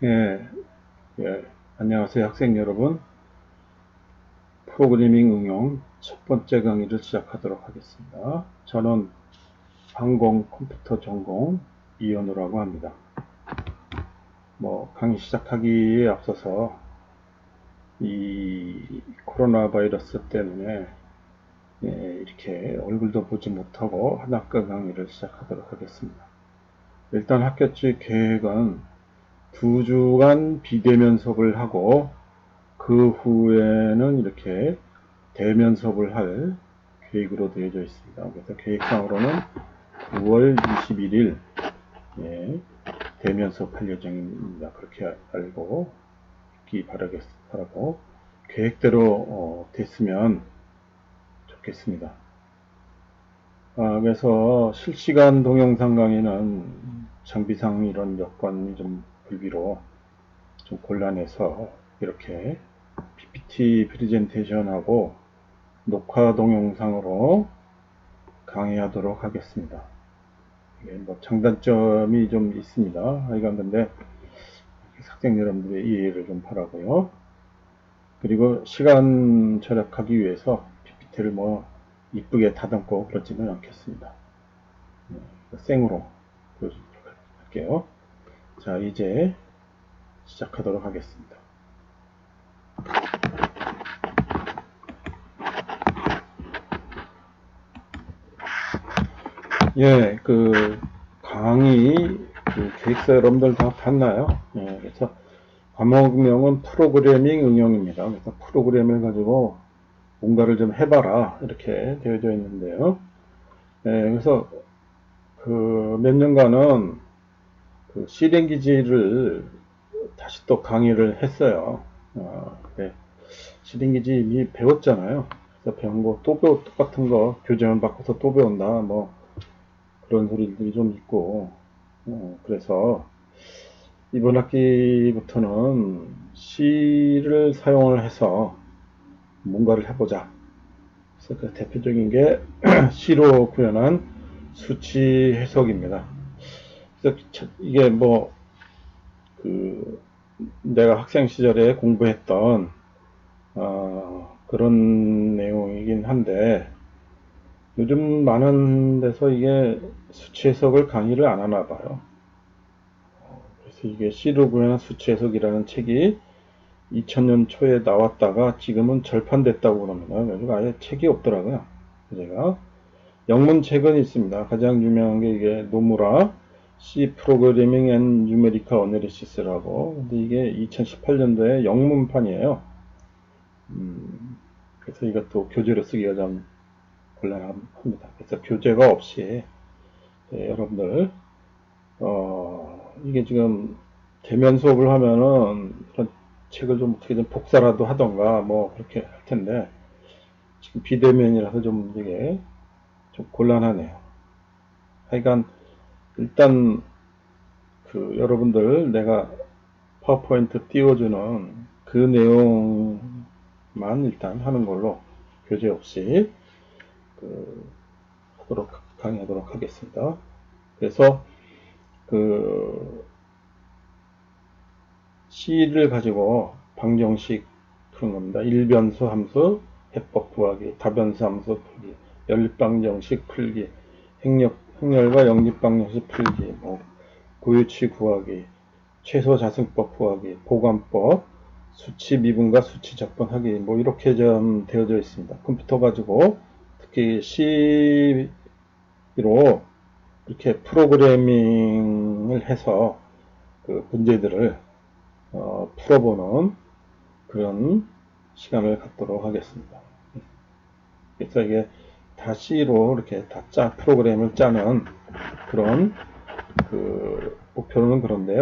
예, 안녕하세요, 학생 여러분. 프로그래밍 응용 첫 번째 강의를 시작하도록 하겠습니다. 저는 항공 컴퓨터 전공 이현우라고 합니다. 강의 시작하기에 앞서서 이 코로나 바이러스 때문에 이렇게 얼굴도 보지 못하고 한학과 강의를 시작하도록 하겠습니다. 일단 학교 측 계획은 2주간 비대면 수업을 하고 그 후에는 이렇게 대면 수업을 할 계획으로 되어져 있습니다. 그래서 계획상으로는 9월 21일 대면 수업할 예정입니다. 그렇게 알고 있기 바라고 계획대로 됐으면 좋겠습니다. 그래서 실시간 동영상 강의는 장비상 이런 여건이 좀 불비로 좀 곤란해서 이렇게 PPT 프레젠테이션하고 녹화 동영상으로 강의하도록 하겠습니다. 이게 장단점이 좀 있습니다. 하여간 근데 학생 여러분들의 이해를 좀 바라고요. 그리고 시간 절약하기 위해서 PPT를 이쁘게 다듬고 그러지는 않겠습니다. 생으로 보여주도록 할게요. 자, 이제 시작하도록 하겠습니다. 강의 계획서 여러분들 다 봤나요? 그래서 과목명은 프로그래밍 응용입니다. 그래서 프로그램을 가지고 뭔가를 좀 해봐라 이렇게 되어져 있는데요. 그래서 몇 년간은 실행 기지를 다시 또 강의를 했어요. 실행 기지 이미 배웠잖아요. 그래서 배운 거 또 똑같은 거 교재만 바꿔서 또 배운다 그런 소리들이 좀 있고 그래서 이번 학기부터는 C를 사용을 해서 뭔가를 해보자. 그래서 그 대표적인 게 C로 구현한 수치 해석입니다. 그래서 이게 내가 학생 시절에 공부했던 그런 내용이긴 한데 요즘 많은 데서 이게 수치 해석을 강의를 안 하나 봐요. 그래서 이게 C로 구현한 수치 해석이라는 책이 2000년 초에 나왔다가 지금은 절판됐다고 그럽니다. 그래서 아예 책이 없더라고요. 제가 영문책은 있습니다. 가장 유명한 게 이게 노무라 C 프로그래밍 앤 뉴메리컬 어널리시스라고. 근데 이게 2018년도에 영문판이에요. 그래서 이것도 교재로 쓰기가 좀 곤란합니다. 그래서 교재가 없이 여러분들 이게 지금 대면 수업을 하면은 이런 책을 좀 어떻게 좀 복사라도 하던가 그렇게 할 텐데 지금 비대면이라서 좀 이게 좀 곤란하네요. 하여간 일단 여러분들 내가 파워포인트 띄워주는 그 내용만 일단 하는 걸로 교재 없이 강의하도록 하겠습니다. 그래서 C를 가지고 방정식 푸는 겁니다. 일변수 함수, 해법 구하기, 다변수 함수 풀기, 연립방정식 풀기, 행렬과 영립방정식 풀기, 고유치 구하기, 최소자승법 구하기, 보관법, 수치 미분과 수치 적분하기 이렇게 좀 되어져 있습니다. 컴퓨터 가지고 특히 C로 이렇게 프로그래밍을 해서 문제들을 풀어보는 그런 시간을 갖도록 하겠습니다. 그래서 이게 다 C로 이렇게 프로그램을 짜는 그런 목표는 그런데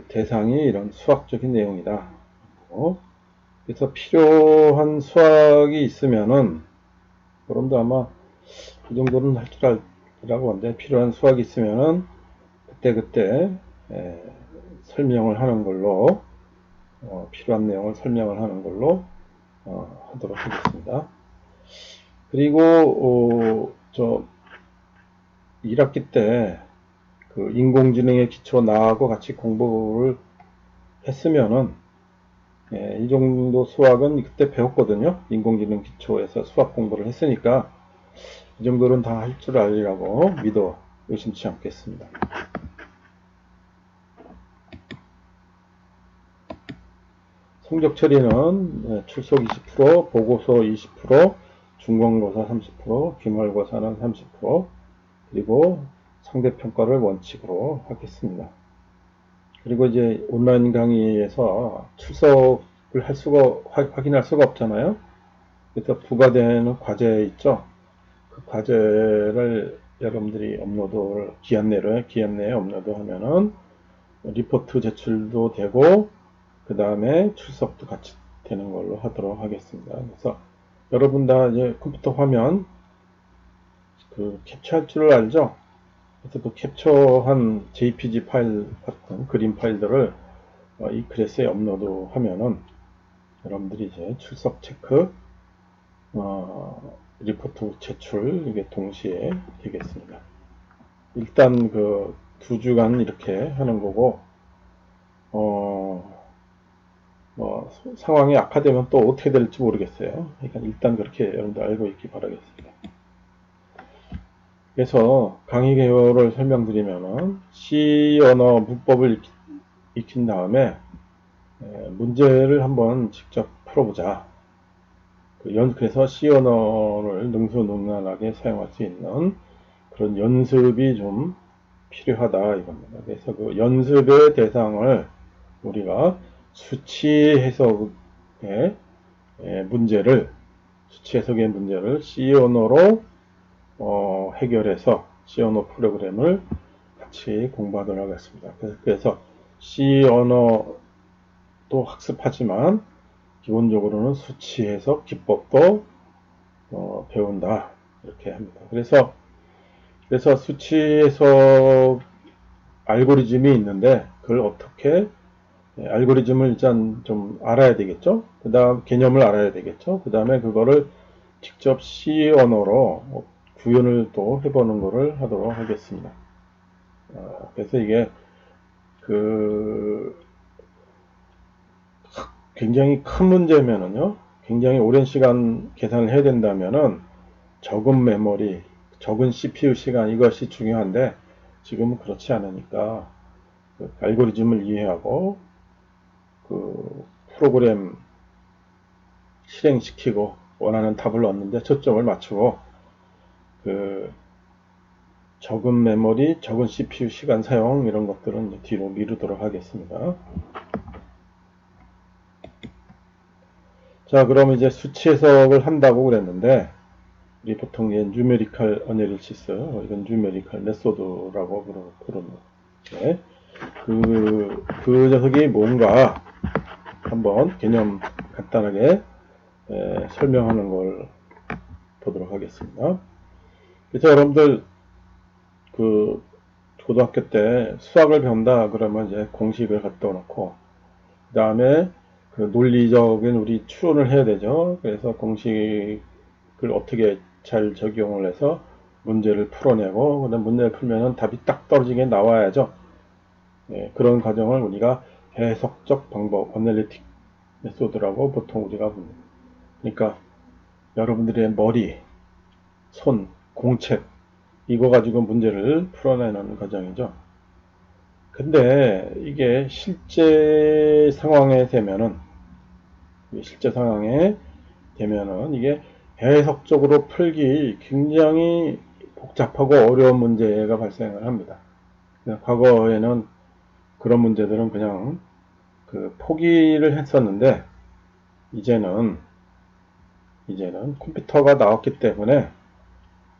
대상이 이런 수학적인 내용이다. 그래서 필요한 수학이 있으면은 여러분도 아마 이 정도는 할 줄 알라고 하는데 필요한 수학이 있으면은 그때 설명을 하는 걸로 필요한 내용을 설명을 하는 걸로 하도록 하겠습니다. 그리고 1학기 때 그 인공지능의 기초 나하고 같이 공부를 했으면은 이 정도 수학은 그때 배웠거든요. 인공지능 기초에서 수학 공부를 했으니까 이 정도는 다 할 줄 알리라고 믿어 의심치 않겠습니다. 성적 처리는 출석 20%, 보고서 20%, 중간고사 30%, 기말고사는 30%, 그리고 상대평가를 원칙으로 하겠습니다. 그리고 이제 온라인 강의에서 출석을 확인할 수가 없잖아요. 그래서 부과되는 과제 있죠. 그 과제를 여러분들이 업로드를 기한 내에 업로드하면은 리포트 제출도 되고 그 다음에 출석도 같이 되는 걸로 하도록 하겠습니다. 그래서 여러분 다 이제 컴퓨터 화면 그 캡처할 줄 알죠? 그래서 그 캡처한 JPG 파일 같은 그림 파일들을 이 클래스에 업로드 하면은 여러분들이 이제 출석 체크, 리포트 제출 이게 동시에 되겠습니다. 일단 그 2주간 이렇게 하는 거고, 상황이 악화되면 또 어떻게 될지 모르겠어요. 그러니까 일단 그렇게 여러분들 알고 있기 바라겠습니다. 그래서 강의 개요를 설명드리면은 C 언어 문법을 익힌 다음에 문제를 한번 직접 풀어보자. 그래서 C 언어를 능수능란하게 사용할 수 있는 그런 연습이 좀 필요하다 이겁니다. 그래서 그 연습의 대상을 우리가 수치 해석의 문제를 C 언어로 해결해서 C 언어 프로그램을 같이 공부하도록 하겠습니다. 그래서 C 언어도 학습하지만 기본적으로는 수치 해석 기법도 배운다 이렇게 합니다. 그래서 수치 해석 알고리즘이 있는데 그걸 어떻게 알고리즘을 일단 좀 알아야 되겠죠. 그 다음 개념을 알아야 되겠죠. 그 다음에 그거를 직접 C 언어로 구현을 또 해보는 거를 하도록 하겠습니다. 그래서 이게 굉장히 큰 문제면은요, 굉장히 오랜 시간 계산을 해야 된다면은 적은 메모리, 적은 CPU 시간 이것이 중요한데 지금은 그렇지 않으니까 그 알고리즘을 이해하고 그 프로그램 실행시키고 원하는 답을 얻는데 초점을 맞추고 그 적은 메모리, 적은 CPU 시간 사용 이런 것들은 이제 뒤로 미루도록 하겠습니다. 자, 그럼 이제 수치 해석을 한다고 그랬는데 우리 보통 뉴메리컬 어널리시스 이건 뉴메리컬 메소드라고 부르는 네. 그 녀석이 뭔가 한번 개념 간단하게 설명하는 걸 보도록 하겠습니다. 그래서 여러분들 그 고등학교 때 수학을 배운다 그러면 이제 공식을 갖다 놓고 그 다음에 그 논리적인 우리 추론을 해야 되죠. 그래서 공식을 어떻게 잘 적용을 해서 문제를 풀어내고 그다음 문제를 풀면은 답이 딱 떨어지게 나와야죠. 그런 과정을 우리가 해석적 방법, 어널리틱 메소드라고 보통 우리가 부릅니다. 그러니까 여러분들의 머리, 손, 공책 이거 가지고 문제를 풀어내는 과정이죠. 근데 이게 실제 상황에 되면은 이게 해석적으로 풀기 굉장히 복잡하고 어려운 문제가 발생을 합니다. 과거에는 그런 문제들은 그냥 그 포기를 했었는데 이제는 컴퓨터가 나왔기 때문에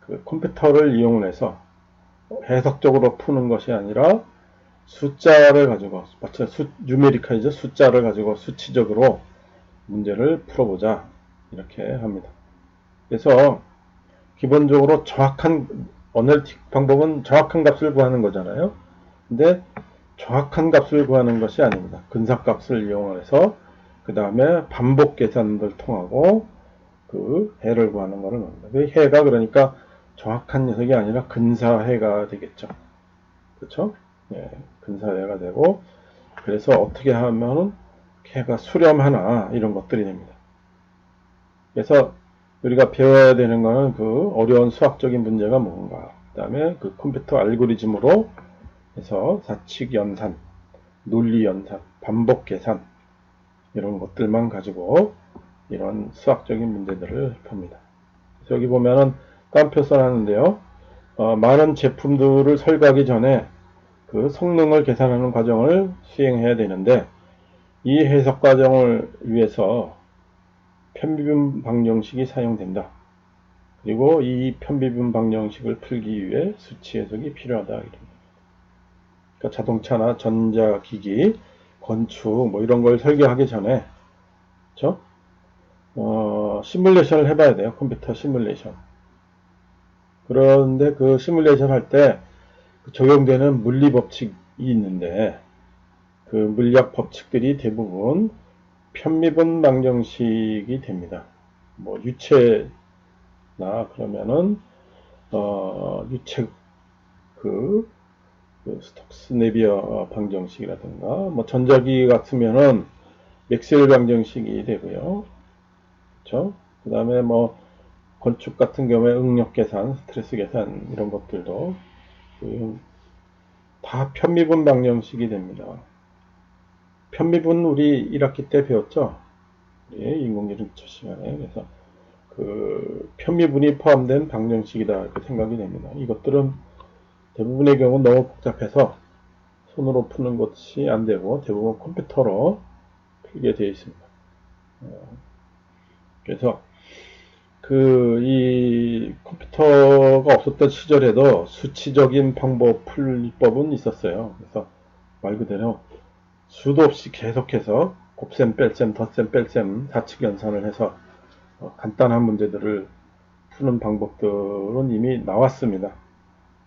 그 컴퓨터를 이용해서 해석적으로 푸는 것이 아니라 숫자를 가지고 뉴메리컬이죠. 숫자를 가지고 수치적으로 문제를 풀어보자 이렇게 합니다. 그래서 기본적으로 정확한 어널리틱 방법은 정확한 값을 구하는 거잖아요. 근데 정확한 값을 구하는 것이 아닙니다. 근사값을 이용해서 그 다음에 반복 계산을 통하고 그 해를 구하는 거를 말합니다. 그 해가 그러니까 정확한 녀석이 아니라 근사해가 되겠죠. 그렇죠? 예, 근사회가 되고, 그래서 어떻게 하면은 걔가 수렴하나 이런 것들이 됩니다. 그래서 우리가 배워야 되는 거는 그 어려운 수학적인 문제가 뭔가, 그 다음에 그 컴퓨터 알고리즘으로 해서 사칙 연산, 논리 연산, 반복 계산 이런 것들만 가지고 이런 수학적인 문제들을 풉니다. 여기 보면은 깜표 써놨는데요. 많은 제품들을 설계하기 전에 그 성능을 계산하는 과정을 수행해야 되는데 이 해석 과정을 위해서 편비분 방정식이 사용된다. 그리고 이 편비분 방정식을 풀기 위해 수치 해석이 필요하다. 그러니까 자동차나 전자기기, 건축 뭐 이런 걸 설계하기 전에 그렇죠? 시뮬레이션을 해봐야 돼요. 컴퓨터 시뮬레이션. 그런데 그 시뮬레이션 할 때 적용되는 물리 법칙이 있는데 그 물리학 법칙들이 대부분 편미분 방정식이 됩니다. 뭐 유체나 그러면은 유체 그, 그 스톡스 네비어 방정식이라든가 뭐 전자기 같으면은 맥스웰 방정식이 되고요. 그렇죠? 그다음에 뭐 건축 같은 경우에 응력 계산, 스트레스 계산 이런 것들도 다 편미분 방정식이 됩니다. 편미분 우리 1학기 때 배웠죠? 예, 인공지능처 시간에. 그래서 그 편미분이 포함된 방정식이다 이렇게 생각이 됩니다. 이것들은 대부분의 경우 너무 복잡해서 손으로 푸는 것이 안 되고 대부분 컴퓨터로 풀게 되어 있습니다. 그래서 그 이 컴퓨터가 없었던 시절에도 수치적인 방법 풀이법은 있었어요. 그래서 말 그대로 수도 없이 계속해서 곱셈, 뺄셈, 덧셈, 뺄셈, 사칙 연산을 해서 간단한 문제들을 푸는 방법들은 이미 나왔습니다.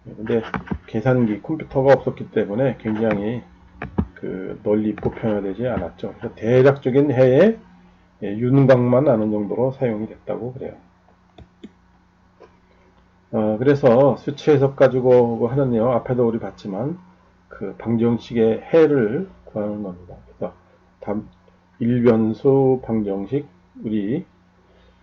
근데 계산기, 컴퓨터가 없었기 때문에 굉장히 그 널리 보편화되지 않았죠. 그래서 대략적인 해에 윤곽만 아는 정도로 사용이 됐다고 그래요. 그래서 수치 해석 가지고 하는 내용 앞에도 우리 봤지만 그 방정식의 해를 구하는 겁니다. 그래서 일변수 방정식 우리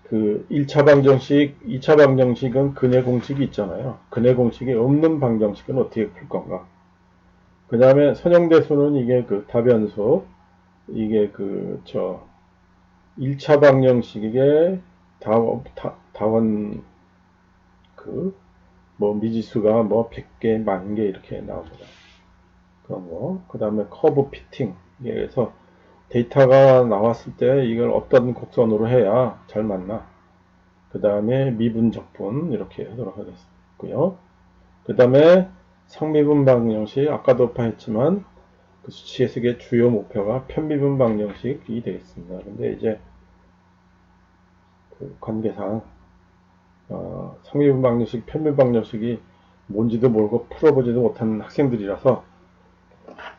그 1차 방정식, 2차 방정식은 근해 공식이 있잖아요. 근해 공식이 없는 방정식은 어떻게 풀 건가? 그 다음에 선형대수는 이게 그 다변수, 이게 그, 1차 방정식의 다원, 그, 뭐 미지수가 뭐 100개, 10,000개 이렇게 나옵니다. 그런 거. 그 다음에 커브 피팅. 그래서 데이터가 나왔을 때 이걸 어떤 곡선으로 해야 잘 맞나. 그 다음에 미분적분 이렇게 하도록 하겠고요. 그 다음에 상미분 방정식 아까도 파했지만 그 수치 해석의 주요 목표가 편미분 방정식이 되겠습니다. 근데 이제 그 관계상 상미분 방정식, 편미분 방정식이 뭔지도 모르고 풀어보지도 못하는 학생들이라서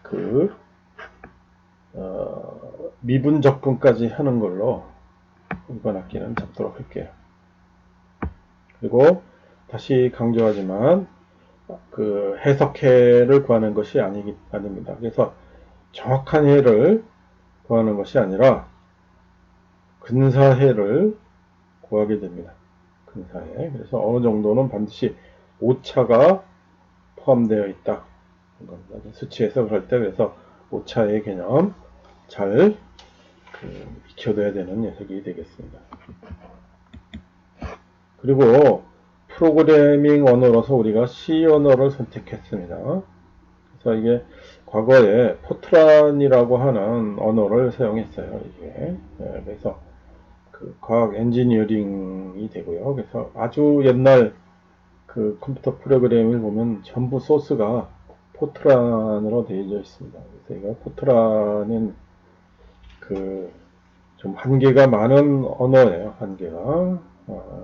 그 미분적분까지 하는 걸로 이번 학기는 잡도록 할게요. 그리고 다시 강조하지만 그 해석해를 구하는 것이 아닙니다. 그래서 정확한 해를 구하는 것이 아니라 근사해를 구하게 됩니다. 근사해. 그래서 어느 정도는 반드시 오차가 포함되어 있다. 수치 해석을 할 때 그래서 오차의 개념 잘 익혀둬야 되는 녀석이 되겠습니다. 그리고 프로그래밍 언어로서 우리가 C 언어를 선택했습니다. 그래서 이게 과거에 포트란이라고 하는 언어를 사용했어요. 이게 그래서 그 과학 엔지니어링이 되고요. 그래서 아주 옛날 그 컴퓨터 프로그램을 보면 전부 소스가 포트란으로 되어져 있습니다. 그래서 이거 포트란은 그 좀 한계가 많은 언어예요. 한계가.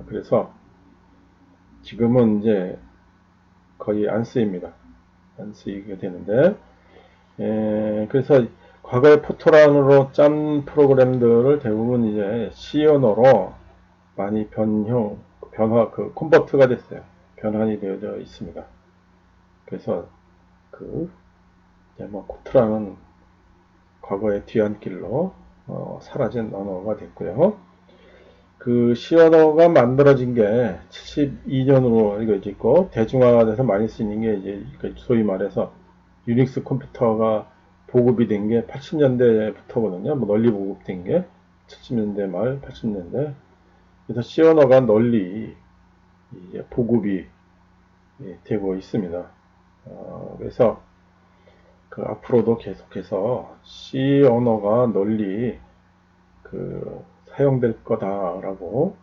그래서 지금은 이제 거의 안 쓰입니다. 안 쓰이게 되는데, 그래서 과거에 포트란으로 짠 프로그램들을 대부분 이제 C 언어로 많이 컨버트가 됐어요. 변환이 되어져 있습니다. 그래서 이제 뭐 코트라는 과거의 뒤안길로 사라진 언어가 됐고요. 그 C 언어가 만들어진 게 72년으로 이거 있고, 대중화돼서 많이 쓰이는 게 이제 소위 말해서 유닉스 컴퓨터가 보급이 된 게 80년대부터거든요. 뭐 널리 보급된 게 70년대 말 80년대. 그래서 C 언어가 널리 이제 보급이 되고 있습니다. 그래서 앞으로도 계속해서 C 언어가 널리 사용될 거다라고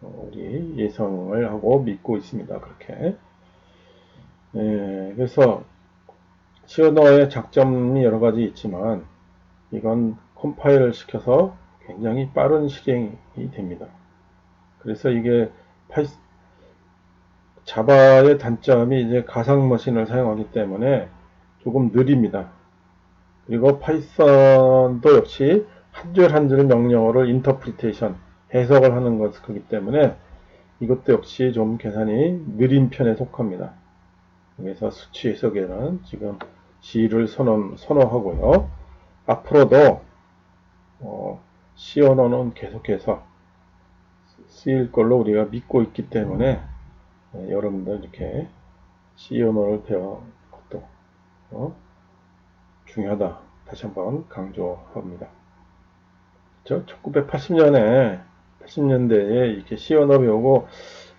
우리 예상을 하고 믿고 있습니다. 그렇게. 그래서 C 언어의 장점이 여러 가지 있지만 이건 컴파일을 시켜서 굉장히 빠른 실행이 됩니다. 그래서 이게 자바의 단점이 이제 가상 머신을 사용하기 때문에 조금 느립니다. 그리고 파이썬도 역시 한 줄 한 줄 명령어를 인터프리테이션, 해석을 하는 것이기 때문에 이것도 역시 좀 계산이 느린 편에 속합니다. 그래서 수치 해석에는 지금 C를 선호하고요. 앞으로도 C 언어는 계속해서 쓰일 걸로 우리가 믿고 있기 때문에 여러분들 이렇게 C 언어를 배우는 것도 중요하다. 다시 한번 강조합니다. 1980년에 80년대에 이렇게 C 언어 배우고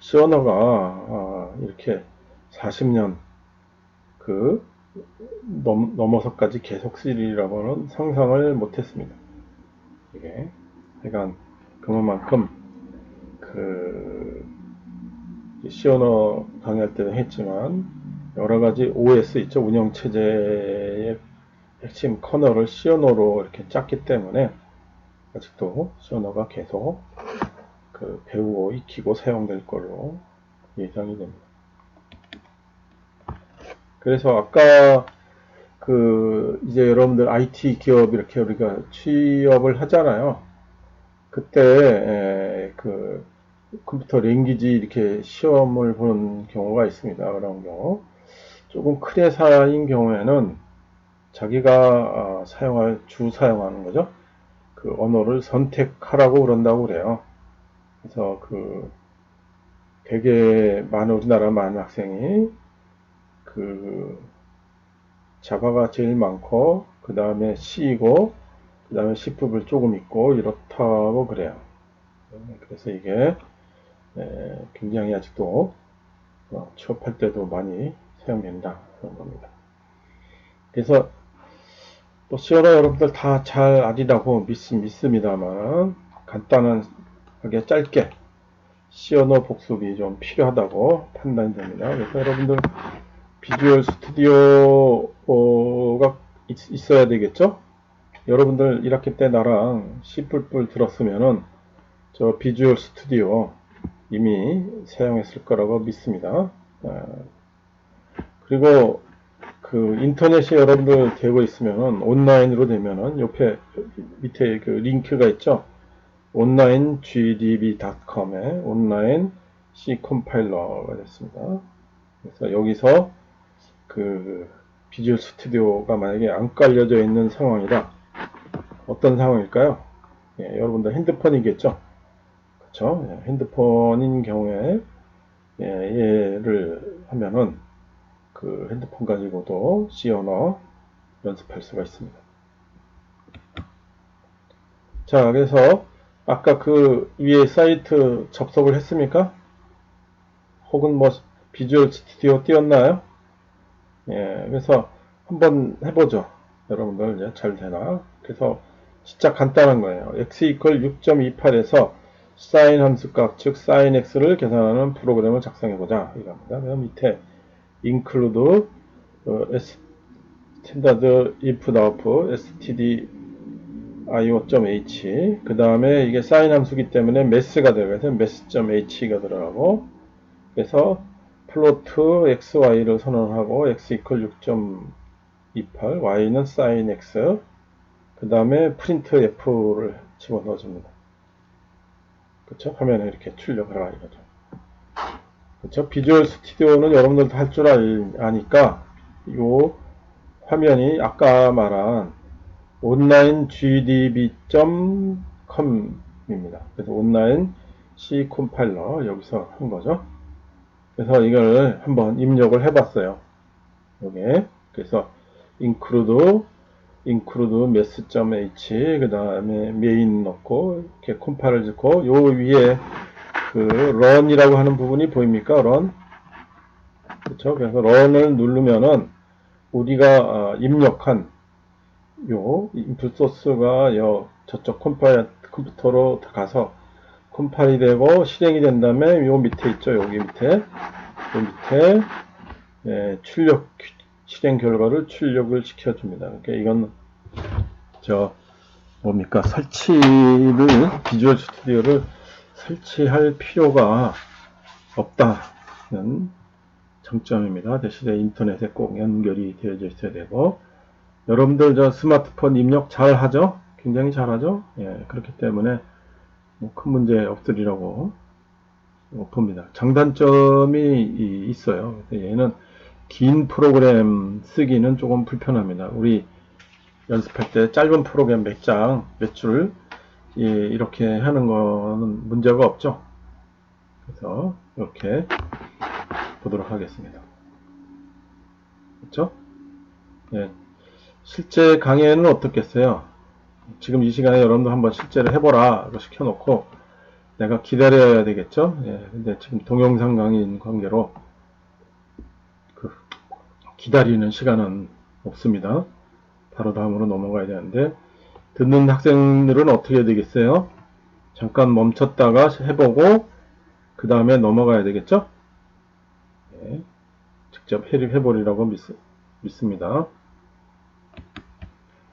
C 언어가 이렇게 40년 넘어서까지 계속 쓰리라고는 상상을 못했습니다. 이게 그러니까 그만큼 C 언어 강의할 때도 했지만 여러 가지 OS 있죠. 운영체제의 핵심 커널을 C 언어로 이렇게 짰기 때문에 아직도 C 언어가 계속 배우고 익히고 사용될 걸로 예상이 됩니다. 그래서 아까 이제 여러분들 IT 기업 이렇게 우리가 취업을 하잖아요. 그때 컴퓨터 랭귀지 이렇게 시험을 보는 경우가 있습니다. 그런 경우 조금 큰 회사인 경우에는 자기가 사용하는 거죠. 언어를 선택하라고 그런다고 그래요. 그래서 되게 우리나라 많은 학생이 자바가 제일 많고 그 다음에 C이고 그 다음에 C++ 조금 있고 이렇다고 그래요. 그래서 이게 굉장히 아직도 취업할 때도 많이 사용된다 그런 겁니다. 그래서 또 C 언어 여러분들 다 잘 아리라고 믿습니다만 간단하게 짧게 C 언어 복습이 좀 필요하다고 판단이 됩니다. 그래서 여러분들 비주얼 스튜디오가 있어야 되겠죠? 여러분들 1학기 때 나랑 C++ 들었으면은 저 비주얼 스튜디오 이미 사용했을 거라고 믿습니다. 그리고 인터넷이 여러분들 되고 있으면은 온라인으로 되면은 옆에 밑에 링크가 있죠. 온라인 gdb.com에 온라인 C 컴파일러가 됐습니다. 그래서 여기서 비주얼 스튜디오가 만약에 안 깔려져 있는 상황이다. 어떤 상황일까요? 여러분들 핸드폰이겠죠? 그렇죠? 핸드폰인 경우에 얘를 하면은 핸드폰 가지고도 C 언어 연습할 수가 있습니다. 자, 그래서 아까 위에 사이트 접속을 했습니까? 혹은 뭐 비주얼 스튜디오 띄웠나요? 그래서 한번 해보죠. 여러분들 이제 잘 되나? 그래서 진짜 간단한 거예요. x 이퀄 6.28에서 sin 함수값, 즉 sin x를 계산하는 프로그램을 작성해보자. 이겁니다. 그럼 밑에 include standard input output stdio.h 그 다음에 이게 sin 함수기 때문에 math가 들어가서 math.h가 들어가고 그래서 플로트 xy를 선언하고 x 이퀄 6.28 y는 sin x 그 다음에 프린트 f를 집어넣어 줍니다. 그쵸? 화면에 이렇게 출력을 하라 이거죠. 그쵸? 비주얼 스튜디오는 여러분들도 할 줄 아니까 요 화면이 아까 말한 온라인 gdb.com입니다. 그래서 온라인 C 컴파일러 여기서 한 거죠. 그래서 이걸 한번 입력을 해봤어요. 요게 그래서 include mass.h 그 다음에 main 넣고 이렇게 컴파일을 짓고 요 위에 그 run이라고 하는 부분이 보입니까? run. 그렇죠? 그래서 run을 누르면은 우리가 입력한 요 인풋 소스가 저쪽 컴퓨터로 가서 컴파일이 되고 실행이 된 다음에 요 밑에 있죠. 여기 밑에 요 밑에 출력 실행 결과를 출력을 시켜줍니다. 그러니까 이건 뭡니까 비주얼 스튜디오를 설치할 필요가 없다는 장점입니다. 대신에 인터넷에 꼭 연결이 되어져 있어야 되고 여러분들 스마트폰 입력 잘 하죠? 굉장히 잘 하죠? 예, 그렇기 때문에 뭐 큰 문제 없으리라고 봅니다. 장단점이 있어요. 얘는 긴 프로그램 쓰기는 조금 불편합니다. 우리 연습할 때 짧은 프로그램 몇 장, 몇 줄, 이렇게 하는 거는 문제가 없죠. 그래서 이렇게 보도록 하겠습니다. 그렇죠? 예. 실제 강의는 어떻겠어요? 지금 이 시간에 여러분도 한번 실제로 해보라 시켜놓고 내가 기다려야 되겠죠? 예. 근데 지금 동영상 강의인 관계로 기다리는 시간은 없습니다. 바로 다음으로 넘어가야 되는데 듣는 학생들은 어떻게 되겠어요? 잠깐 멈췄다가 해보고 그 다음에 넘어가야 되겠죠? 네, 직접 해버리라고 믿습니다.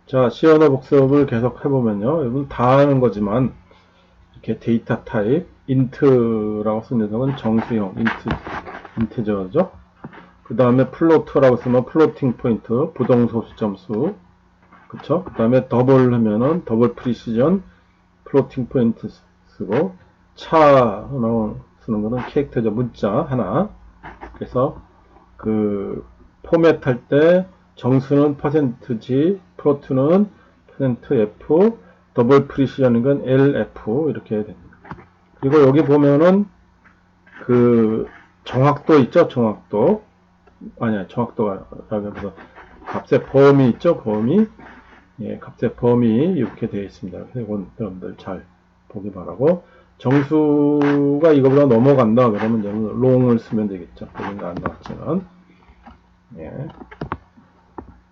자, 시언어 복습을 계속 해보면요. 여러분 다 하는 거지만 이렇게 데이터 타입 int라고 쓴 녀석은 정수형 인티저죠. 그 다음에 플로트라고 쓰면 플로팅 포인트 부동소 수점수, 그쵸? 그 다음에 더블 하면은 더블 프리시전 플로팅 포인트 쓰고 차 쓰는 거는 캐릭터죠. 문자 하나. 그래서 그 포맷 할 때 정수는 %G, 플로트는 %F, 더블 프리시전인 건 LF 이렇게 해야 됩니다. 그리고 여기 보면은 그 정확도 있죠. 정확도. 아니야, 정확도가 라면서 값의 범위 있죠. 범위. 예, 값의 범위 이렇게 되어 있습니다. 그래서 이건 여러분들 잘 보기 바라고, 정수가 이거보다 넘어간다 그러면 여러분 롱을 쓰면 되겠죠. 여기는 안 나왔지만. 예.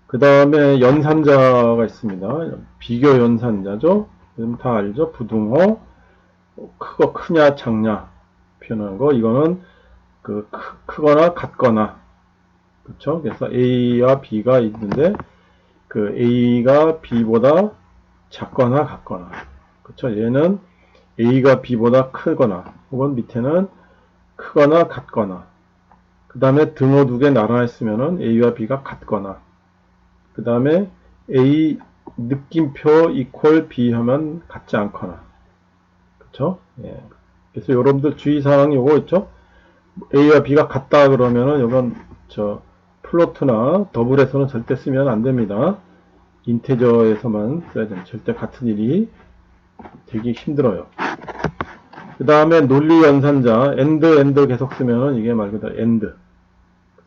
그 다음에 연산자가 있습니다. 비교 연산자죠. 다 알죠. 부등호 크냐 작냐 표현하는 거. 이거는 그 크거나 같거나, 그렇죠. 그래서 A와 B가 있는데 그 A가 B보다 작거나 같거나, 그렇죠. 얘는 A가 B보다 크거나 혹은 밑에는 크거나 같거나, 그 다음에 등호 두 개 나란히 쓰면은 A와 B가 같거나, 그 다음에 A 느낌표 이퀄 B 하면 같지 않거나, 그렇죠. 예. 그래서 여러분들 주의사항 요거 있죠. A와 B가 같다 그러면은 이건 플로트나 더블에서는 절대 쓰면 안 됩니다. 인테저에서만 써야 됩니다. 절대 같은 일이 되기 힘들어요. 그 다음에 논리 연산자 엔드 계속 쓰면은 이게 말 그대로 엔드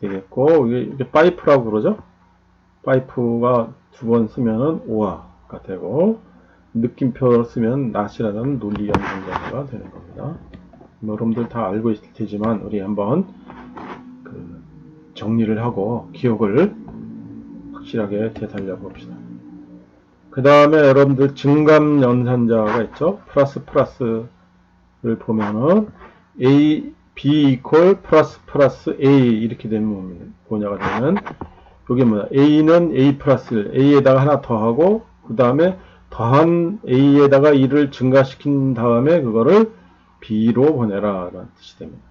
되겠고, 이게 파이프라고 그러죠. 파이프가 두 번 쓰면은 오화가 되고, 느낌표를 쓰면 낫이라는 논리 연산자가 되는 겁니다. 여러분들 다 알고 있을 테지만 우리 한번 정리를 하고 기억을 확실하게 되살려 봅시다. 그 다음에 여러분들 증감 연산자가 있죠. 플러스를 보면은 A, B 이퀄 플러스 A 이렇게 되면 뭐냐가 되면, 여기 뭐야, A는 A 플러스 1, A에다가 하나 더하고 그 다음에 더한 A에다가 1을 증가시킨 다음에 그거를 B로 보내라 라는 뜻이 됩니다.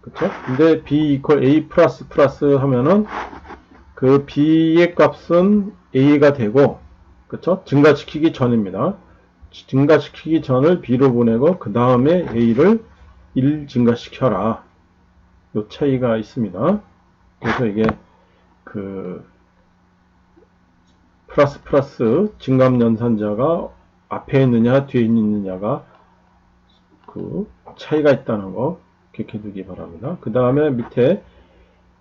그쵸? 근데 B 이퀄 A 플러스 하면은 그 B의 값은 A가 되고, 그쵸? 증가시키기 전입니다. 증가시키기 전을 B로 보내고 그 다음에 A를 1 증가시켜라. 요 차이가 있습니다. 그래서 이게 그 플러스 증감연산자가 앞에 있느냐 뒤에 있느냐가 그 차이가 있다는 거 기억해 두기 바랍니다. 그 다음에 밑에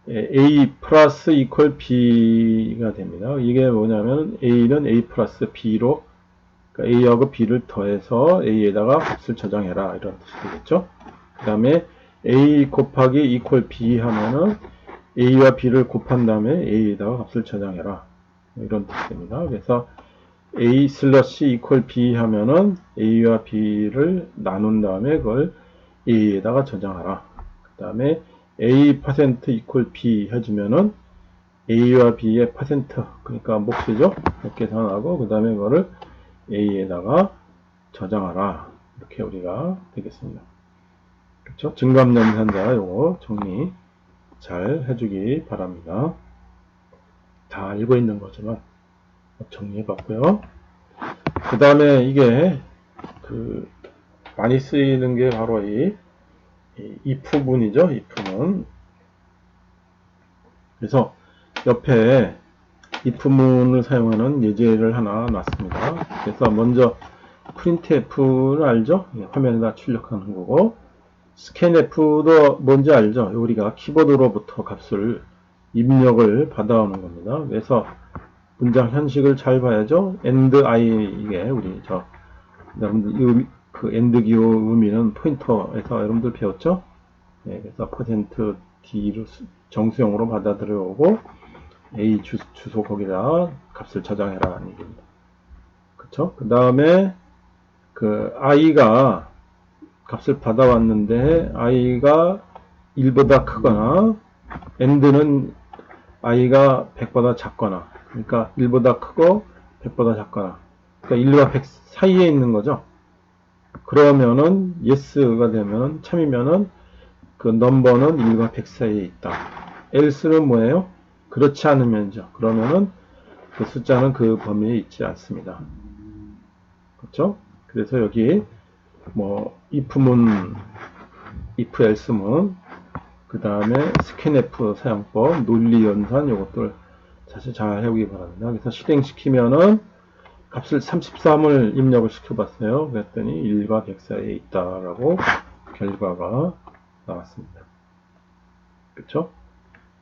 A 플러스 이퀄 B가 됩니다. 이게 뭐냐면 A는 A 플러스 B로 그러니까 A하고 B를 더해서 A에다가 값을 저장해라 이런 뜻이 되겠죠. 그 다음에 A 곱하기 이퀄 B 하면은 A와 B를 곱한 다음에 A에다가 값을 저장해라 이런 뜻이 됩니다. 그래서 A 슬러시 이퀄 B 하면은 A와 B를 나눈 다음에 그걸 A에다가 저장하라. 그 다음에 A 퍼센트 이퀄 B 해주면은 A와 B의 퍼센트 그러니까 몫이죠. 이렇게 계산하고 그 다음에 그거를 A에다가 저장하라. 이렇게 우리가 되겠습니다. 그렇죠? 증감연산자 요거 정리 잘 해주기 바랍니다. 다 알고 있는 거지만 정리해 봤고요. 그 다음에 이게 많이 쓰이는 게 바로 이 if문이죠. if문. 그래서 옆에 if문을 사용하는 예제를 하나 놨습니다. 그래서 먼저 printf를 알죠? 화면에다 출력하는 거고 scanf도 뭔지 알죠? 우리가 키보드로부터 값을 입력을 받아오는 겁니다. 그래서 문장 현식을 잘 봐야죠. and I 이게 우리 여러분들 그 and 기호 의미는 포인터에서 여러분들 배웠죠? 네, 그래서 퍼센트 %D로 정수형으로 받아들여오고 A 주소 거기다 값을 저장해라는 얘기입니다. 그쵸? 그 다음에 그 I가 값을 받아왔는데 I가 1보다 크거나 and는 I가 100보다 작거나 그러니까 1보다 크고 100보다 작거나 그러니까 1과 100 사이에 있는 거죠. 그러면은 yes가 되면 참이면은 그 넘버는 1과 100 사이에 있다. else는 뭐예요? 그렇지 않으면죠. 그러면은 그 숫자는 그 범위에 있지 않습니다. 그렇죠? 그래서 여기 뭐 if문, if else문, 그 다음에 scanf 사용법, 논리 연산 요것들 사실 잘 해오기 바랍니다. 그래서 실행시키면은 값을 33을 입력을 시켜봤어요. 그랬더니 1과 100 사이에 있다라고 결과가 나왔습니다. 그쵸?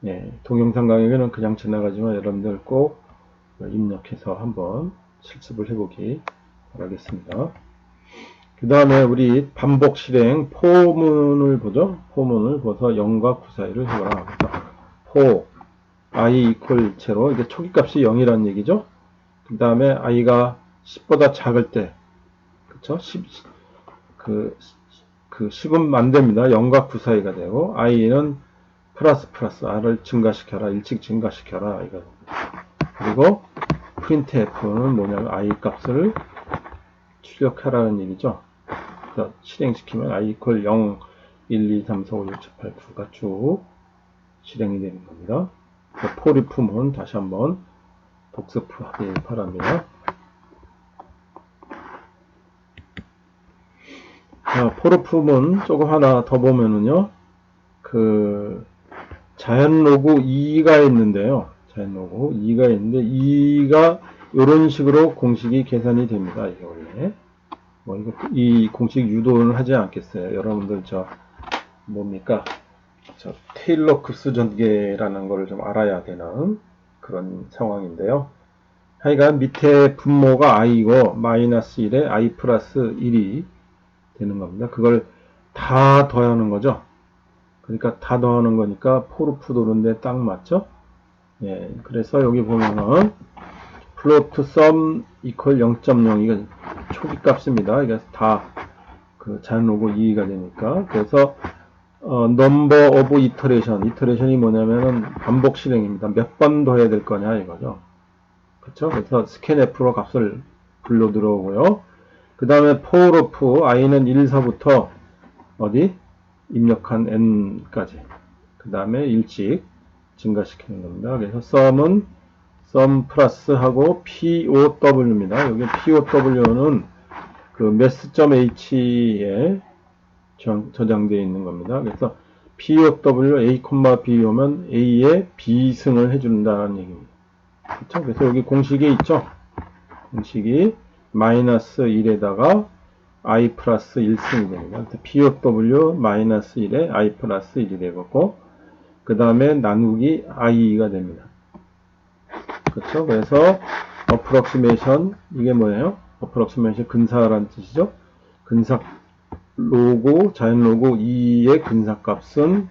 예, 동영상 강의는 그냥 지나가지만 여러분들 꼭 입력해서 한번 실습을 해보기 바라겠습니다. 그 다음에 우리 반복 실행 포문을 보죠. 포문을 보서 0과 9 사이를 해보라. 포 i equal 0 이게 초기값이 0이라는 얘기죠. 그 다음에 i가 10보다 작을 때 그쵸? 10은 안 됩니다. 0과 9 사이가 되고 i는 플러스 r을 증가시켜라. 일찍 증가시켜라. 이거. 그리고 printf는 뭐냐면 i 값을 출력하라는 얘기죠. 그래서 실행시키면 i equal 0, 1, 2, 3, 4, 5, 6, 7, 8, 9가 쭉 실행이 되는 겁니다. 포리품은 다시 한번 복습하기 바랍니다. 자, 포리품은 조금 하나 더 보면은요, 그 자연 로그 2가 있는데요. 자연 로그 2가 있는데 2가 이런 식으로 공식이 계산이 됩니다. 이게 원래 뭐 이거 이 공식 유도는 하지 않겠어요. 여러분들 뭡니까? 테일러 급수 전개라는 거를 좀 알아야 되는 그런 상황인데요. 하여간 밑에 분모가 i고 마이너스 1에 i 플러스 1이 되는 겁니다. 그걸 다 더하는 거죠. 그러니까 다 더하는 거니까 포르프 도는데 딱 맞죠? 예, 그래서 여기 보면은 플로트 썸 이퀄 0.0 이건 초기 값입니다. 이게 다 그 자연 로그 2가 되니까 그래서 넘버 오브 이터레이션이 뭐냐면은 반복 실행입니다. 몇 번 더 해야 될 거냐 이거죠. 그렇죠? 그래서 scanf로 값을 불러 들어오고요. 그 다음에 for i는 1사부터 어디 입력한 n까지 그 다음에 일찍 증가시키는 겁니다. 그래서 sum 플러스 하고 POW입니다. 여기 POW는 그 math.h에 저장되어 있는 겁니다. 그래서 P of W A, B 오면 A의 B승을 해준다는 얘기입니다. 그렇죠? 그래서 여기 공식이 있죠? 공식이 마이너스 1에다가 I 플러스 1승이 됩니다. P of W 마이너스 1에 I 플러스 1이 되고, 그 다음에 나누기 I가 됩니다. 그렇죠? 그래서 approximation, 이게 뭐예요? approximation 근사라는 뜻이죠? 근사 로고, 자연 로고 2의 근사값은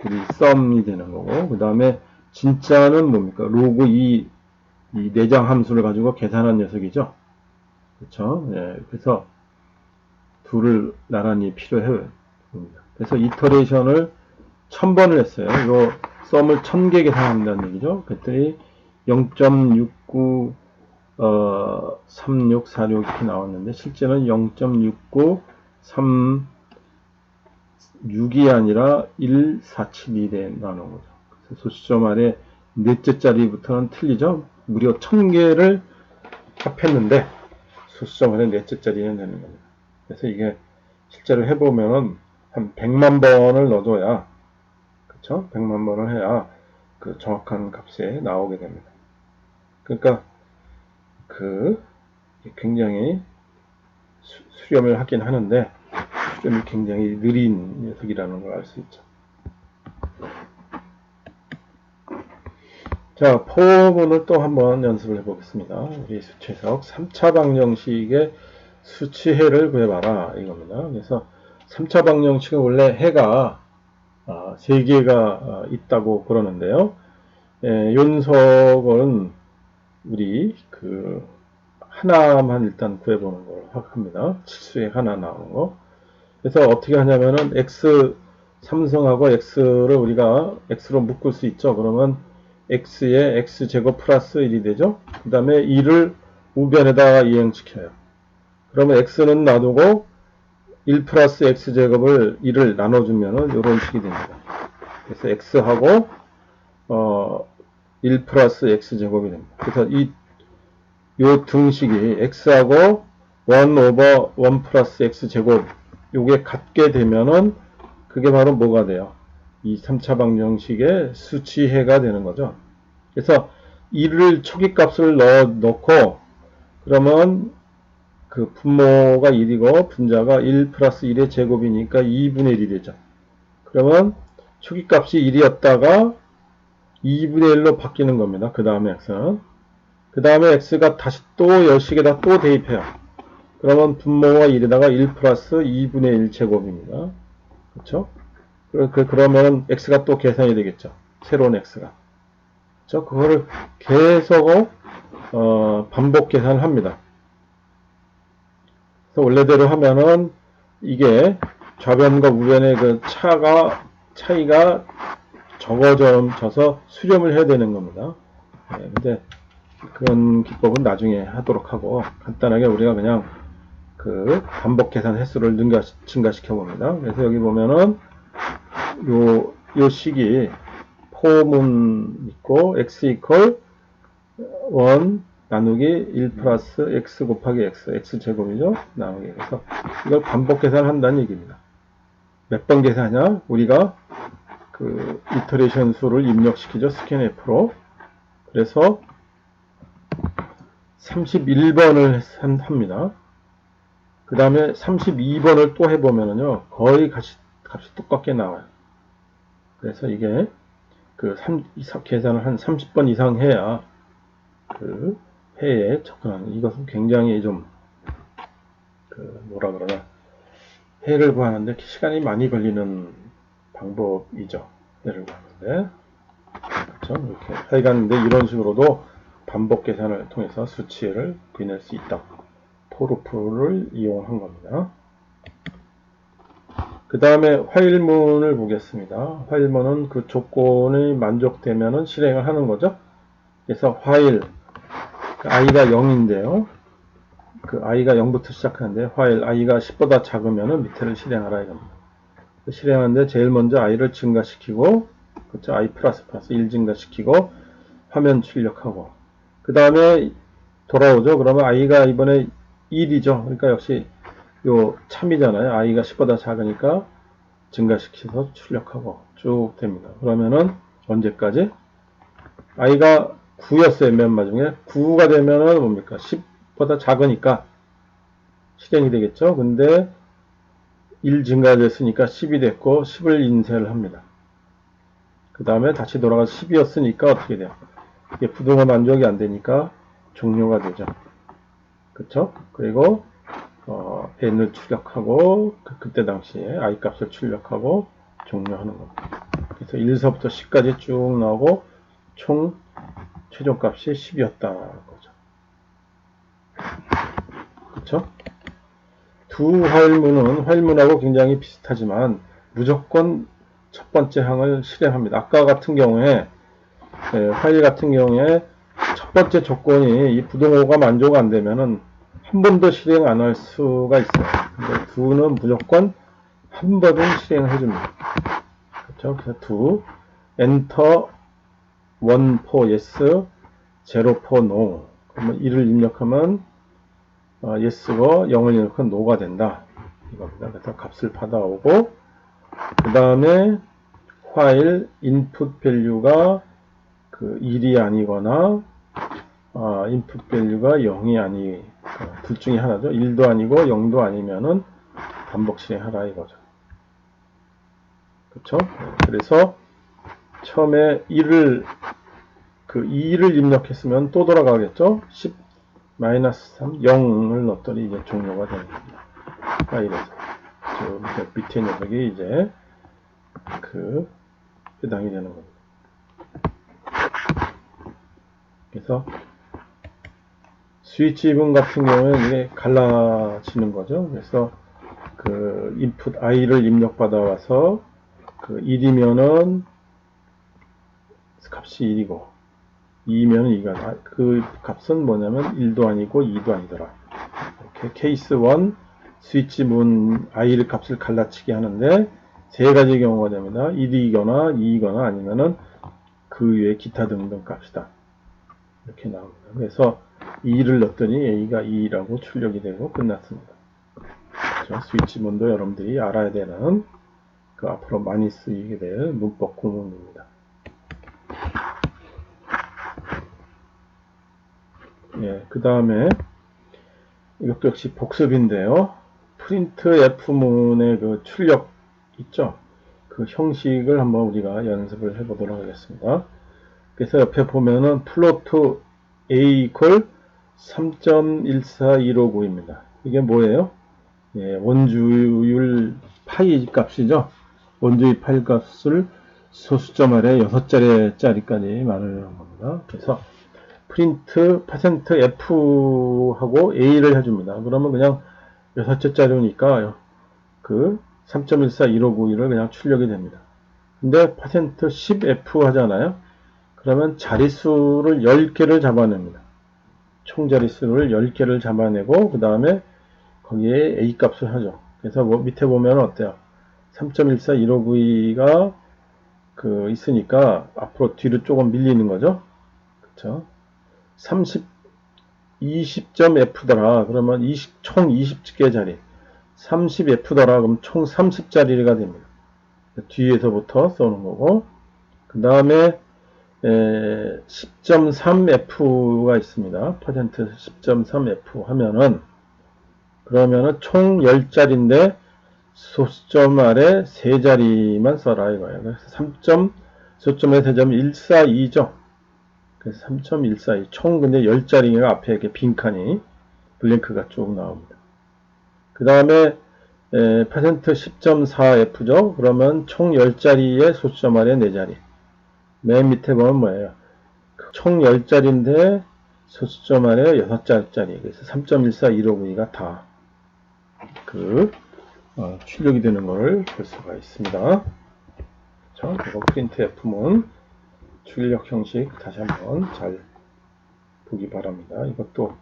우리 썸이 되는 거고, 그 다음에 진짜는 뭡니까? 로고 2, 이 내장 함수를 가지고 계산한 녀석이죠. 그렇죠? 예, 그래서 둘을 나란히 필요해요. 그래서 이터레이션을 1000번을 했어요. 이거 썸을 1000개 계산한다는 얘기죠. 그랬더니 0.69 3646 이렇게 나왔는데 실제는 0.6936이 아니라 1472에 나오는 거죠. 그래서 소수점 아래 넷째 자리부터는 틀리죠. 무려 1000개를 합했는데 소수점 아래 넷째 자리는 되는 겁니다. 그래서 이게 실제로 해보면은 한 100만 번을 넣어줘야, 그쵸? 100만 번을 해야 그 정확한 값에 나오게 됩니다. 그러니까 굉장히 수렴을 하긴 하는데 수렴이 굉장히 느린 녀석이라는 걸 알 수 있죠. 자, 포문을 또 한번 연습을 해보겠습니다. 우리 수치해석 3차 방정식의 수치해를 구해봐라 이겁니다. 그래서 3차 방정식은 원래 해가 3개가 있다고 그러는데요. 윤석은 우리 하나만 일단 구해보는 걸 합니다. 치수에 하나 나오는 거. 그래서 어떻게 하냐면은 x 삼성하고 x를 우리가 x로 묶을 수 있죠. 그러면 x에 x제곱 플러스 1이 되죠. 그 다음에 2를 우변에다가 이행시켜요. 그러면 x는 놔두고 1 플러스 x제곱을 2를 나눠주면은 이런 식이 됩니다. 그래서 x하고 1 플러스 x제곱이 됩니다. 그래서 요 등식이 x하고 1 오버 1 플러스 x제곱 요게 같게 되면은 그게 바로 뭐가 돼요? 이 3차 방정식의 수치해가 되는 거죠. 그래서 1을 초기값을 넣고 그러면 그 분모가 1이고 분자가 1 플러스 1의 제곱이니까 2분의 1이 되죠. 그러면 초기값이 1이었다가 2분의 1로 바뀌는 겁니다. 그 다음에 x는. 그 다음에 x가 다시 또 여식에다 또 대입해요. 그러면 분모가 1에다가 1 플러스 2분의 1 제곱입니다. 그렇죠? 그러면 x가 또 계산이 되겠죠. 새로운 x가. 그렇죠? 그거를 계속 반복 계산을 합니다. 그래서 원래대로 하면은 이게 좌변과 우변의 그 차이가 적어져서 수렴을 해야 되는 겁니다. 네, 근데 그런 기법은 나중에 하도록 하고 간단하게 우리가 그냥 반복 계산 횟수를 증가시켜 봅니다. 그래서 여기 보면은 요 식이 포문 있고 x 이퀄 1 나누기 1 플러스 x 곱하기 x 제곱이죠. 나누기. 그래서 이걸 반복 계산한다는 얘기입니다. 몇 번 계산하냐? 우리가 이터레이션 수를 입력시키죠. 스캔F로. 그래서 31번을 합니다. 그 다음에 32번을 또 해보면은요, 거의 값이 똑같게 나와요. 그래서 이게 계산을 한 30번 이상 해야 해에 접근하는, 이것은 굉장히 좀 뭐라 그러나 해를 구하는데 시간이 많이 걸리는 방법이죠. 해를 구하는데. 그렇죠? 이렇게 하여간 이런 식으로도 반복 계산을 통해서 수치를 구해낼 수 있다. 포르프를 이용한 겁니다. 그 다음에 화일문을 보겠습니다. 화일문은 그 조건이 만족되면은 실행을 하는 거죠. 그래서 화일 i가 0인데요. i가 0부터 시작하는데 화일 i가 10보다 작으면은 밑에를 실행하라 이겁니다. 실행하는데 제일 먼저 i를 증가시키고, 그렇죠? i 플러스 1 증가시키고 화면 출력하고 그 다음에 돌아오죠. 그러면 i가 이번에 1이죠. 그러니까 역시 요 참이잖아요. i가 10보다 작으니까 증가시켜서 출력하고 쭉 됩니다. 그러면은 언제까지? i가 9였어요. 맨 마지막에. 9가 되면은 뭡니까? 10보다 작으니까 실행이 되겠죠. 근데 1 증가됐으니까 10이 됐고 10을 인쇄를 합니다. 그 다음에 다시 돌아가서 10이었으니까 어떻게 돼요? 이게 부동화 만족이 안 되니까 종료가 되죠. 그쵸? 그리고 n을 출력하고 그때 당시에 i 값을 출력하고 종료하는 겁니다. 그래서 1서부터 10까지 쭉 나오고 총 최종값이 10이었다는 거죠. 그쵸? 두 화일문은 화일문하고 굉장히 비슷하지만 무조건 첫 번째 항을 실행합니다. 아까 같은 경우에 화일 같은 경우에 첫 번째 조건이 이 부동호가 만족 안 되면은 한 번도 실행 안 할 수가 있어요. 근데 두는 무조건 한 번은 실행을 해줍니다. 그렇죠? 그래서 두 엔터 1 for yes, 0 for no. 그러면 1을 입력하면 yes고 0을 입력하면 no가 된다. 이겁니다. 그래서 값을 받아오고 그 다음에 while input value가 그 1이 아니거나 input value가 0이 아니 둘 중에 하나죠. 1도 아니고 0도 아니면은 반복 실행하라 이거죠. 그렇죠? 그래서 처음에 1을 그 2를 입력했으면 또 돌아가겠죠. 10 마이너스 3 0을 넣었더니 이제 종료가 되는 겁니다. 파일에서 밑에 녀석이 이제 그 해당이 되는 겁니다. 그래서 스위치 분 같은 경우는 이게 갈라지는 거죠. 그래서 그 input i를 입력받아 와서 그 1이면은 값이 1이고 2면은 2가 그 값은 뭐냐면 1도 아니고 2도 아니더라. 이렇게 케이스 1 스위치 문 i를 값을 갈라치게 하는데 세 가지 경우가 됩니다. 1이거나 2이거나 아니면은 그 외에 기타 등등 값이다. 이렇게 나옵니다. 그래서 2를 넣었더니 a가 2라고 출력이 되고 끝났습니다. 그렇죠? 스위치 문도 여러분들이 알아야 되는 그 앞으로 많이 쓰이게 될 문법 구문입니다. 예, 그 다음에 이것도 역시 복습인데요. 프린트 F문의 그 출력 있죠? 그 형식을 한번 우리가 연습을 해보도록 하겠습니다. 그래서 옆에 보면은 플로트 A 이퀄 3.14259입니다. 이게 뭐예요? 예, 원주율 파이 값이죠. 원주율 파이 값을 소수점 아래 6자리까지 말을 하는 겁니다. 그래서 프린트 %F하고 A를 해줍니다. 그러면 그냥 6자리니까 그 3.14159를 그냥 출력이 됩니다. 근데 %10F 하잖아요. 그러면 자릿수를 10개를 잡아냅니다. 총 자릿수를 10개를 잡아내고 그 다음에 거기에 A 값을 하죠. 그래서 뭐 밑에 보면 어때요? 3.14159가 그 있으니까 앞으로 뒤로 조금 밀리는 거죠. 그쵸? 20.F더라. 그러면 총 20개 자리. 30F더라. 그럼 총 30자리가 됩니다. 뒤에서부터 써는 거고. 그 다음에 10.3F가 있습니다. 퍼센트 10.3F 하면은 그러면은 총 10자리인데 소수점 아래 3자리만 써라 이거예요. 그래서 3.소수점에 3점 142죠. 그래서 3.142 총 근데 10자리가 앞에 이렇게 빈칸이 블랭크가 쭉 나옵니다. 그 다음에 퍼센트 10.4F죠. 그러면 총 10자리에 소수점 아래 4자리. 맨 밑에 보면 뭐예요? 총 10자리인데 소수점 아래 6자리. 그래서 3.14259가 다 출력이 되는 걸 볼 수가 있습니다. 그렇죠? 그리고 프린트 F문 출력 형식 다시 한번 잘 보기 바랍니다. 이것도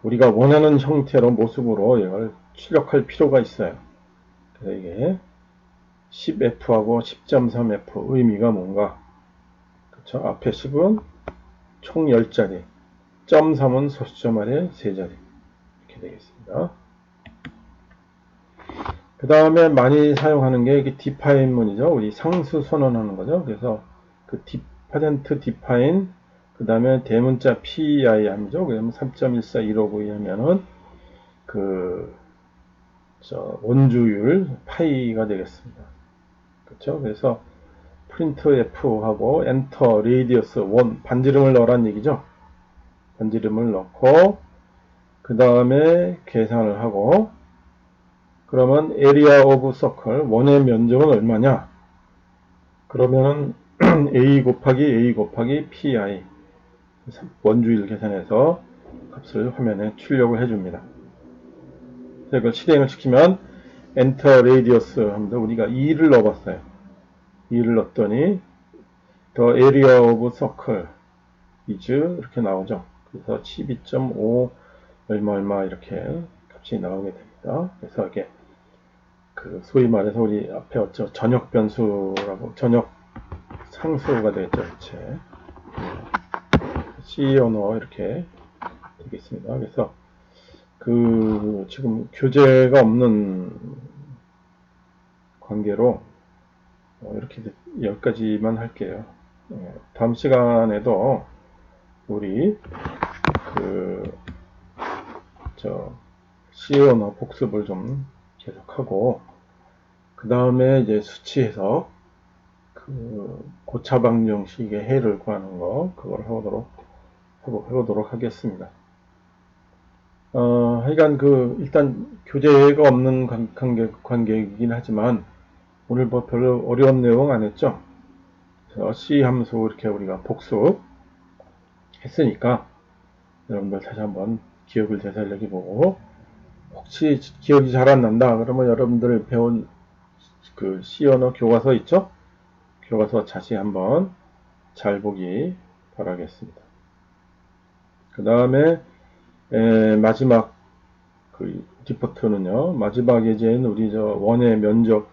우리가 원하는 형태로 모습으로 이걸 출력할 필요가 있어요. 그래서 이게 10F하고 10.3F 의미가 뭔가? 그렇죠? 앞에 10은 총 10자리, 0.3은 소수점 아래 3자리 이렇게 되겠습니다. 그 다음에 많이 사용하는 게 이게 디파인문이죠. 우리 상수 선언하는 거죠. 그래서 그 퍼센트 디파인, 그 다음에 대문자 PI 함죠. 그러면 3.14159 하면은 그 원주율 파이가 되겠습니다. 그렇죠? 그래서 프린트 F 하고 엔터 레디어스 1 반지름을 넣으란 얘기죠. 반지름을 넣고 그 다음에 계산을 하고 그러면 area of circle 원의 면적은 얼마냐? 그러면은 a 곱하기 a 곱하기 pi 원주일 계산해서 값을 화면에 출력을 해줍니다. 이걸 실행을 시키면 enter radius 합니다. 우리가 2를 넣어봤어요. 2를 넣었더니 the area of circle is 이렇게 나오죠. 그래서 12.5 얼마 얼마 이렇게 값이 나오게 됩니다. 그래서 이게 그 소위 말해서 우리 앞에 어쩌 전역 변수라고 전역 상수가 되겠죠. 이체 C 언어 이렇게 되겠습니다. 그래서 그 지금 교재가 없는 관계로 이렇게 여기까지만 할게요. 다음 시간에도 우리 C 언어 복습을 좀 계속하고 그 다음에 이제 수치 해석 그 고차방정식의 해를 구하는 거 그걸 해보도록 하겠습니다. 하여간 일단 교재가 없는 관계이긴 하지만 오늘 뭐 별로 어려운 내용 안 했죠. C 함수 이렇게 우리가 복습 했으니까 여러분들 다시 한번 기억을 되살려기 보고 혹시 기억이 잘 안 난다 그러면 여러분들 배운 그 C 언어 교과서 있죠? 교과서 다시 한번 잘 보기 바라겠습니다. 그 다음에 마지막 그 디포트는요. 마지막 예제는 우리 원의 면적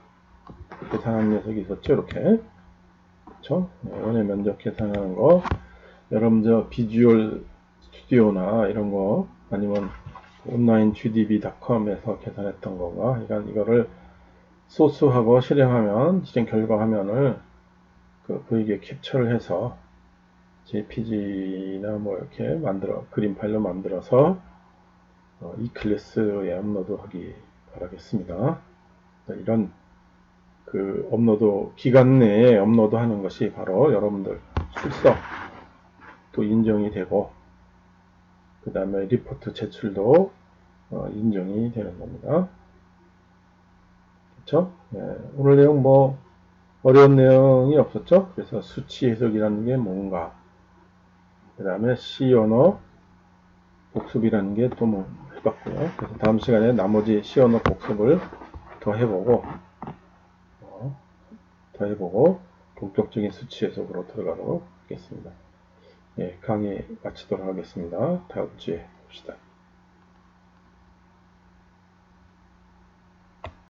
계산하는 녀석이 있었죠. 이렇게 그렇죠? 원의 면적 계산하는 거 여러분 비주얼 스튜디오나 이런 거 아니면 온라인 gdb.com에서 계산했던 거가 그러니까 이거를 소스하고 실행하면 실행 결과 화면을 그 보이게 캡처를 해서 JPG나 뭐 이렇게 그림 파일로 만들어서 이클래스에 업로드하기 바라겠습니다. 이런 그 업로드 기간 내에 업로드하는 것이 바로 여러분들 출석 또 인정이 되고 그 다음에 리포트 제출도 인정이 되는 겁니다. 그렇죠? 네, 오늘 내용 뭐 어려운 내용이 없었죠? 그래서 수치 해석이라는 게 뭔가 그 다음에 C 언어 복습이라는 게 또 뭐 해봤고요. 그래서 다음 시간에 나머지 C 언어 복습을 더 해보고 본격적인 수치 해석으로 들어가도록 하겠습니다. 예, 강의 마치도록 하겠습니다. 다음 주에 봅시다.